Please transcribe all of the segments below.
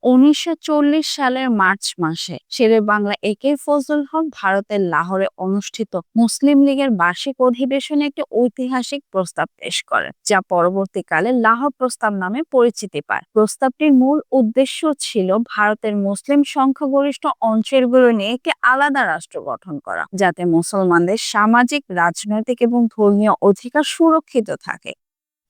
১৯৪০ সালের মার্চ মাসে শেরে বাংলা একে ফজলুল হক ভারতের লাহোরে অনুষ্ঠিত মুসলিম লীগের বার্ষিক অধিবেশনে একটি ঐতিহাসিক প্রস্তাব পেশ করেন, যা পরবর্তীকালে লাহোর প্রস্তাব নামে পরিচিতি পায়। প্রস্তাবটির মূল উদ্দেশ্য ছিল ভারতের মুসলিম সংখ্যাগরিষ্ঠ অঞ্চলগুলো নিয়ে একটি আলাদা রাষ্ট্র গঠন করা, যাতে মুসলমানদের সামাজিক, রাজনৈতিক এবং ধর্মীয় অধিকার সুরক্ষিত থাকে।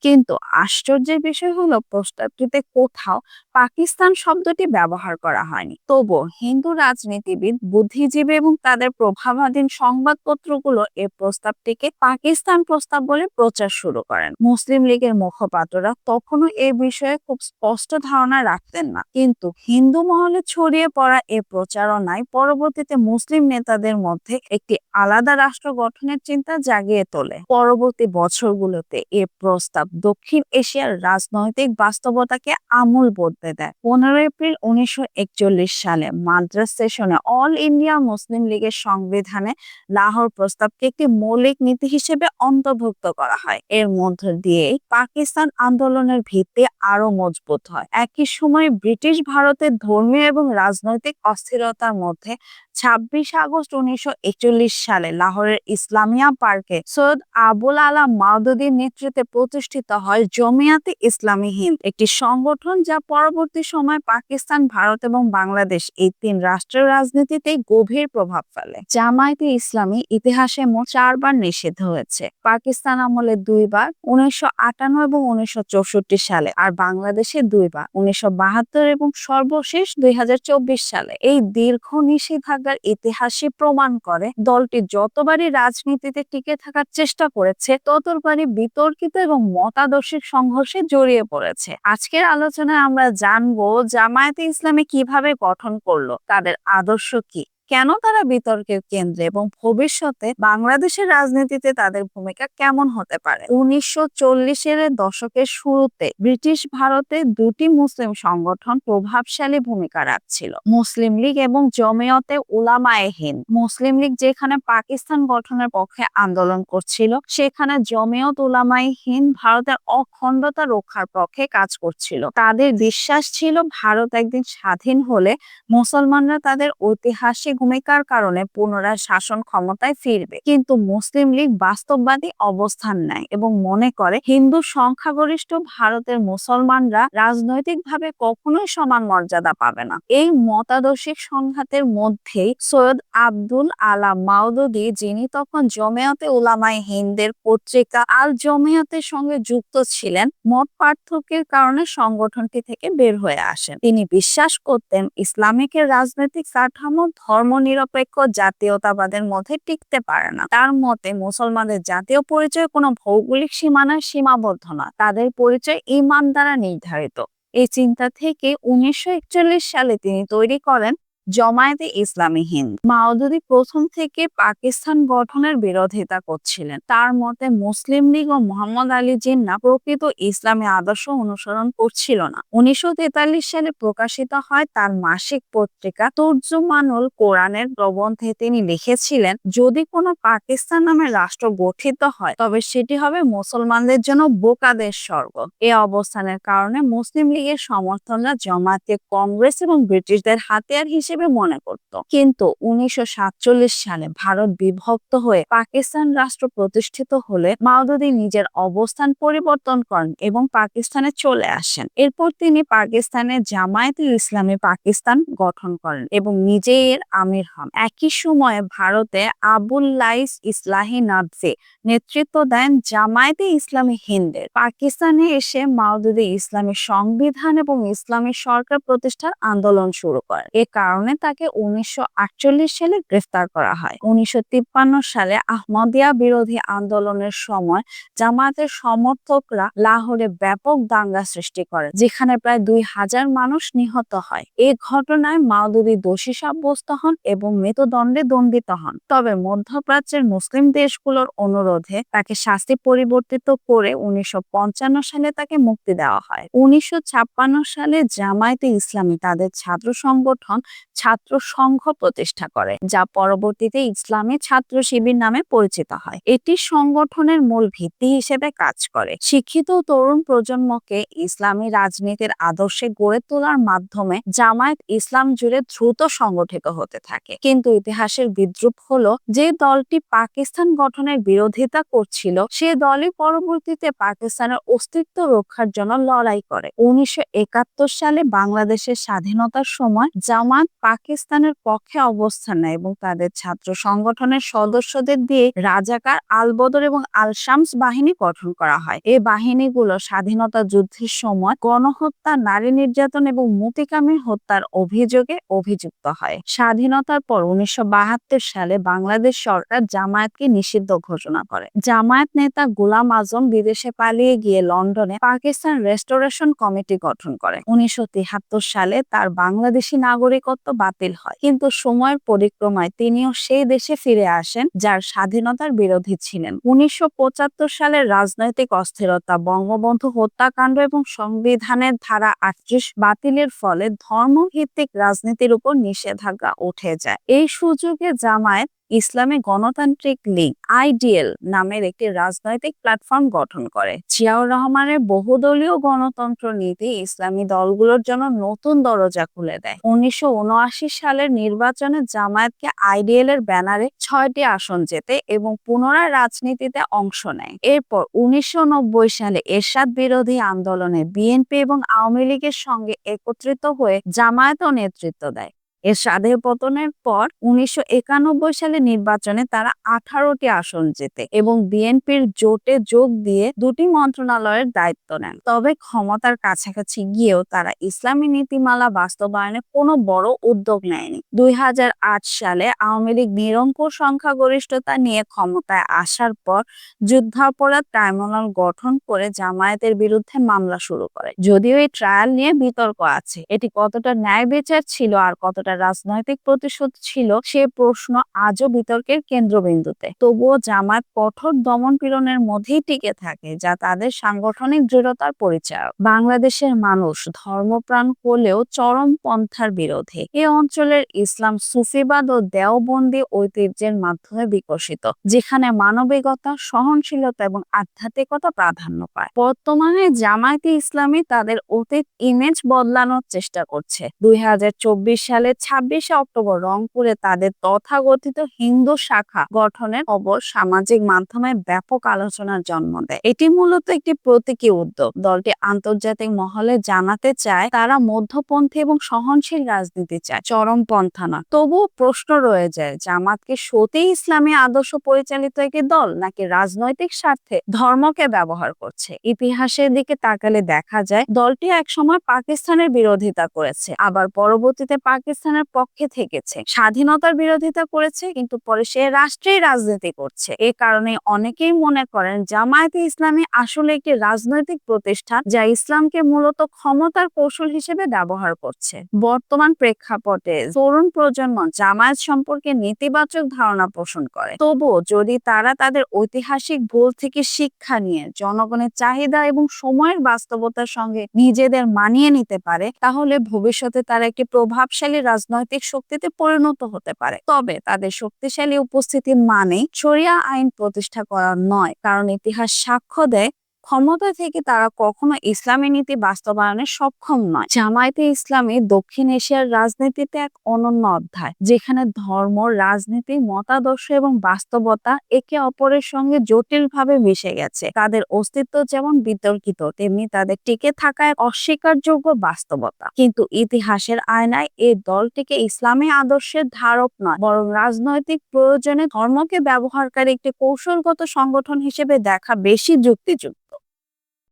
কিন্তু আশ্চর্যের বিষয় হলো প্রস্তাবটিতে কোথাও পাকিস্তান শব্দটি ব্যবহার করা হয়নি। তবুও হিন্দু রাজনীতিবিদ, বুদ্ধিজীবী এবং তাদের প্রভাবাধীন সংবাদপত্রগুলো এই প্রস্তাবটিকে পাকিস্তান প্রস্তাব বলে প্রচার শুরু করেন। মুসলিম লীগের মুখপাত্ররা তখনও এ বিষয়ে খুব স্পষ্ট ধারণা রাখতেন না, কিন্তু হিন্দু মহলে ছড়িয়ে পড়া এ প্রচারণায় পরবর্তীতে মুসলিম নেতাদের মধ্যে একটি আলাদা রাষ্ট্র গঠনের চিন্তা জাগিয়ে তোলে। পরবর্তী বছরগুলোতে এ প্রস্তাব দক্ষিণ এশিয়ার রাজনৈতিক বাস্তবতাকে আমূল বদলে দেয়। 15 এপ্রিল 1941 সালে মাদ্রাজ সেশনে অল ইন্ডিয়া মুসলিম লীগের সংবিধানে লাহোর প্রস্তাবকে একটি মৌলিক নীতি হিসেবে অন্তর্ভুক্ত করা হয়। এর মধ্য দিয়েই পাকিস্তান আন্দোলনের ভিত্তি আরো মজবুত হয়। একই সময়ে ব্রিটিশ ভারতের ধর্মীয় এবং রাজনৈতিক অস্থিরতার মধ্যে 26 আগস্ট 1941 সালে লাহোরের ইসলামিয়া পার্কে সৈয়দ আবুল আলা মাওদুদীর নেতৃত্বে প্রতিষ্ঠিত হয় জমিয়াতে ইসলামী হিন্দ, একটি সংগঠন যা পরবর্তী সময়ে পাকিস্তান, ভারত এবং বাংলাদেশ এই তিন রাষ্ট্রের রাজনীতিতে গভীর প্রভাব ফেলে। জামায়াতে ইসলামী ইতিহাসে মোট 4বার নিষিদ্ধ হয়েছে, পাকিস্তান আমলে 2বার 1958 এবং 1964 সালে, আর বাংলাদেশে 2বার 1972 এবং সর্বশেষ 2024 সালে। এই দীর্ঘ নিষেধাজ্ঞার ইতিহাসই প্রমাণ করে দলটি যতবারই রাজনীতিতে টিকে থাকার চেষ্টা করেছে, ততবারই বিতর্কিত এবং মতাদর্শিক সংঘর্ষে জড়িয়ে পড়েছে। আজকের আলোচনায় আমরা জানবো জামায়াতে ইসলামী কিভাবে গঠন করলো, তাদের আদর্শ কি, কেন তারা বিতর্কের কেন্দ্রে এবং ভবিষ্যতে বাংলাদেশের রাজনীতিতে তাদের ভূমিকা কেমন হতে পারে। 1940-এর দশকের শুরুতে ব্রিটিশ ভারতে দুটি মুসলিম সংগঠন প্রভাবশালী ভূমিকা রাখছিল, মুসলিম লীগ এবং জমিয়তে উলামায়ে হিন্দ। মুসলিম লীগ যেখানে পাকিস্তান গঠনের পক্ষে আন্দোলন করছিল, সেখানে জমিয়ত উলামায়ে হিন্দ ভারতের অখণ্ডতা রক্ষার পক্ষে কাজ করছিল। তাদের বিশ্বাস ছিল ভারত একদিন স্বাধীন হলে মুসলমানরা তাদের ঐতিহাসিক ভূমিকার কারণে পুনরায় শাসন ক্ষমতায় ফিরবে। কিন্তু মুসলিম লীগ বাস্তববাদী অবস্থান নেয় এবং মনে করে হিন্দু সংখ্যাগরিষ্ঠ ভারতের মুসলমানরা রাজনৈতিকভাবে কখনোই সমান মর্যাদা পাবে না। এই মতাদর্শিক সংঘাতের মধ্যেই সৈয়দ আব্দুল আলা মাওদুদী, যিনি তখন জমিয়তে উলামায়ে হিন্দের পত্রিকা আল জমিয়তের সঙ্গে যুক্ত ছিলেন, মত পার্থক্যের কারণে সংগঠনটি থেকে বের হয়ে আসেন। তিনি বিশ্বাস করতেন ইসলামিকের রাজনৈতিক কাঠামো ধর্মনিরপেক্ষ জাতীয়তাবাদের মধ্যে টিকতে পারে না। তার মতে মুসলমানদের জাতীয় পরিচয় কোনো ভৌগোলিক সীমানায় সীমাবদ্ধ না, তাদের পরিচয় ঈমান দ্বারা নির্ধারিত। এই চিন্তা থেকে 1941 সালে তিনি তৈরি করেন জামায়াতে ইসলামী হিন্দ। মাওদুদী প্রথম থেকে পাকিস্তান গঠনের বিরোধিতা করছিলেন। তার মতে মুসলিম লীগ ও মোহাম্মদ আলী জিন্নাহ প্রকৃত ইসলামী আদর্শ অনুসরণ করছিল না। 1943 সালে প্রকাশিত হয় তার মাসিক পত্রিকা তর্জুমানুল কোরআনের প্রবন্ধে তিনি লিখেছিলেন, যদি কোনো পাকিস্তান নামের রাষ্ট্র গঠিত হয় তবে সেটি হবে মুসলমানদের জন্য বোকাদের স্বর্গ। এই অবস্থানের কারণে মুসলিম লীগের সমর্থনরা জামায়াতকে কংগ্রেস এবং ব্রিটিশদের হাতিয়ার হিসেবে মনে করত। কিন্তু 1947 সালে ভারত বিভক্ত হয়ে পাকিস্তান রাষ্ট্র প্রতিষ্ঠিত হলে মাওদুদী নিজের অবস্থান পরিবর্তন করেন এবং পাকিস্তানে চলে আসেন। এরপর তিনি পাকিস্তানে জামায়াতে ইসলামী পাকিস্তান গঠন করেন এবং নিজে এর আমির হন। একই সময়ে ভারতে আবুল লাইস ইসলাহি নাদভি নেতৃত্ব দেন জামায়াতে ইসলামী হিন্দের। পাকিস্তানে এসে মাওদুদী ইসলামী সংবিধান এবং ইসলামী সরকার প্রতিষ্ঠার আন্দোলন শুরু করেন। এ কারণে তাকে 1948 সালে গ্রেফতার করা হয়। 1953 সালে আহমদিয়া বিরোধী আন্দোলনের সময় জামায়াতের সমর্থকরা লাহোরে ব্যাপক দাঙ্গা সৃষ্টি করে, যেখানে প্রায় 2000 মানুষ নিহত হয়। এই ঘটনায় মাওদুদী দোষী সাব্যস্ত হন এবং মৃত্যুদণ্ডে দণ্ডিত হন। তবে মধ্যপ্রাচ্যের মুসলিম দেশগুলোর অনুরোধে তাকে শাস্তি পরিবর্তিত করে 1955 সালে তাকে মুক্তি দেওয়া হয়। 1956 সালে জামায়াতে ইসলামী তাদের ছাত্র সংগঠন ছাত্র সংঘ প্রতিষ্ঠা করে, যা পরবর্তীতে ইসলামী ছাত্র শিবির নামে পরিচিত হয়। এটি সংগঠনের মূল ভিত্তি হিসেবে কাজ করে। শিক্ষিত তরুণ প্রজন্মকে ইসলামী রাজনীতির আদর্শে গড়ে তোলার মাধ্যমে জামায়াত ইসলাম জুড়ে দ্রুত সংগঠিত হতে থাকে। কিন্তু ইতিহাসের বিদ্রূপ হলো, যে দলটি পাকিস্তান গঠনের বিরোধিতা করছিল সে দলই পরবর্তীতে পাকিস্তানের অস্তিত্ব রক্ষার জন্য লড়াই করে। 1971 সালে বাংলাদেশের স্বাধীনতার সময় জামায়াত পাকিস্তানের পক্ষে অবস্থান নেয় এবং তাদের ছাত্র সংগঠনের সদস্যদের দিয়ে রাজাকার, আল-বদর এবং আল-শামস বাহিনী গঠন করা হয়। এই বাহিনীগুলো স্বাধীনতা যুদ্ধের সময় গণহত্যা, নারী নির্যাতন এবং মতিকামী হত্যার অভিযোগে অভিযুক্ত হয়। স্বাধীনতার পর 1972 সালে বাংলাদেশ সরকার জামায়াতকে নিষিদ্ধ ঘোষণা করে। জামায়াত নেতা গোলাম আজম বিদেশে পালিয়ে গিয়ে লন্ডনে পাকিস্তান রেস্টোরেশন কমিটি গঠন করে। 1973 সালে তার বাংলাদেশি নাগরিকত্ব বাতিল হয়, কিন্তু সময়ের পরিক্রমায় তিনিও সেই দেশে ফিরে আসেন যার স্বাধীনতার বিরোধী ছিলেন। 1975 সালের রাজনৈতিক অস্থিরতা, বঙ্গবন্ধু হত্যাকাণ্ড এবং সংবিধানের ধারা 38 বাতিলের ফলে ধর্মভিত্তিক রাজনীতির উপর নিষেধাজ্ঞা উঠে যায়। এই সুযোগে জামায়াত ইসলামী গণতান্ত্রিক লীগ (আইডিএল) নামের একটি রাজনৈতিক প্ল্যাটফর্ম গঠন করে। জিয়াউর রহমানের বহুদলীয় গণতন্ত্র নীতি ইসলামী দলগুলোর জন্য নতুন দরজা খুলে দেয়। 1979 সালের নির্বাচনে জামায়াতকে আইডিএল এর ব্যানারে 6টি আসন জেতে এবং পুনরায় রাজনীতিতে অংশ নেয়। এরপর 1990 সালে এরশাদ বিরোধী আন্দোলনে বিএনপি এবং আওয়ামী লীগের সঙ্গে একত্রিত হয়ে জামায়াতও নেতৃত্ব দেয়। এরশাদের পতনের পর 1991 সালে নির্বাচনে তারা 18টি আসন জেতে এবং বিএনপির জোটে যোগ দিয়ে 2টি মন্ত্রণালয়ের দায়িত্ব নেন। তবে ক্ষমতার কাছাকাছি গিয়েও তারা ইসলামী নীতিমালা বাস্তবায়নে কোনো বড় উদ্যোগ নেয়নি। 2008 সালে আওয়ামী লীগ নিরঙ্কুশ সংখ্যাগরিষ্ঠতা নিয়ে ক্ষমতায় আসার পর যুদ্ধাপরাধ ট্রাইব্যুনাল গঠন করে জামায়াতের বিরুদ্ধে মামলা শুরু করে। যদিও এই ট্রায়াল নিয়ে বিতর্ক আছে, এটি কতটা ন্যায় বিচার ছিল আর কতটা রাজনৈতিক প্রতিশোধ ছিল সে প্রশ্ন আজও বিতর্কের কেন্দ্রবিন্দুতে। তবুও জামায়াত কঠোর দমন-পীড়নের মধ্যেই টিকে থাকে, যা তাদের সাংগঠনিক দৃঢ়তার পরিচায়ক। বাংলাদেশের মানুষ ধর্মপ্রাণ হলেও চরম পন্থার বিরোধী। এ অঞ্চলের ইসলাম সুফিবাদ ও দেওবন্দি ঐতিহ্যের মাধ্যমে বিকশিত, যেখানে মানবিকতা, সহনশীলতা এবং আধ্যাত্মিকতা প্রাধান্য পায়। বর্তমানে জামায়াতে ইসলামী তাদের অতীত ইমেজ বদলানোর চেষ্টা করছে। 2024 সালের 26শে অক্টোবর রংপুরে তাদের তথাকথিত হিন্দু শাখা গঠনের খবর সামাজিক মাধ্যমে ব্যাপক আলোচনার জন্ম দেয়। এটি মূলত একটি প্রতীকী উদ্যোগ। দলটি আন্তর্জাতিক মহলে জানাতে চায় তারা মধ্যপন্থী এবং সহনশীল রাজনীতি চায়, চরমপন্থা না। তবুও প্রশ্ন রয়ে যায়, জামাত কি সত্যিই ইসলামী আদর্শ পরিচালিত একটি দল, নাকি রাজনৈতিক স্বার্থে ধর্মকে ব্যবহার করছে? ইতিহাসের দিকে তাকালে দেখা যায় দলটি একসময় পাকিস্তানের বিরোধিতা করেছে, আবার পরবর্তীতে পাকিস্তানের পক্ষে থেকেছে, স্বাধীনতার বিরোধিতা করেছে, কিন্তু পরে সে রাষ্ট্রেই রাজনীতি করছে। এ কারণে অনেকেই মনে করেন জামায়াতে ইসলামী আসলে একটি রাজনৈতিক প্রতিষ্ঠান, যা ইসলামকে মূলত ক্ষমতার কৌশল হিসেবে ব্যবহার করছে। বর্তমান প্রেক্ষাপটে তরুণ প্রজন্ম জামায়াত সম্পর্কে নেতিবাচক ধারণা পোষণ করে। তবুও যদি তারা তাদের ঐতিহাসিক ভুল থেকে শিক্ষা নিয়ে জনগণের চাহিদা এবং সময়ের বাস্তবতার সঙ্গে নিজেদের মানিয়ে নিতে পারে, তাহলে ভবিষ্যতে তারা একটি প্রভাবশালী রাজনৈতিক শক্তিতে পরিণত হতে পারে। তবে তাদের শক্তিশালী উপস্থিতি মানে শরিয়া আইন প্রতিষ্ঠা করা নয়, কারণ ইতিহাস সাক্ষ্য দেয় ক্ষমতা থেকে তারা কখনো ইসলামী নীতি বাস্তবায়নে সক্ষম নয়। জামায়াতে ইসলামী দক্ষিণ এশিয়ার রাজনীতিতে এক অনন্য অধ্যায়, যেখানে ধর্ম, রাজনীতি, মতাদর্শ এবং বাস্তবতা একে অপরের সঙ্গে জটিলভাবে মিশে গেছে। তাদের অস্তিত্ব যেমন বিতর্কিত, তেমনি তাদের টিকে থাকা এক অস্বীকারযোগ্য বাস্তবতা। কিন্তু ইতিহাসের আয়নায় এই দলটিকে ইসলামী আদর্শের ধারক নয়, বরং রাজনৈতিক প্রয়োজনে ধর্মকে ব্যবহারকারী একটি কৌশলগত সংগঠন হিসেবে দেখা বেশি যুক্তিযুক্ত।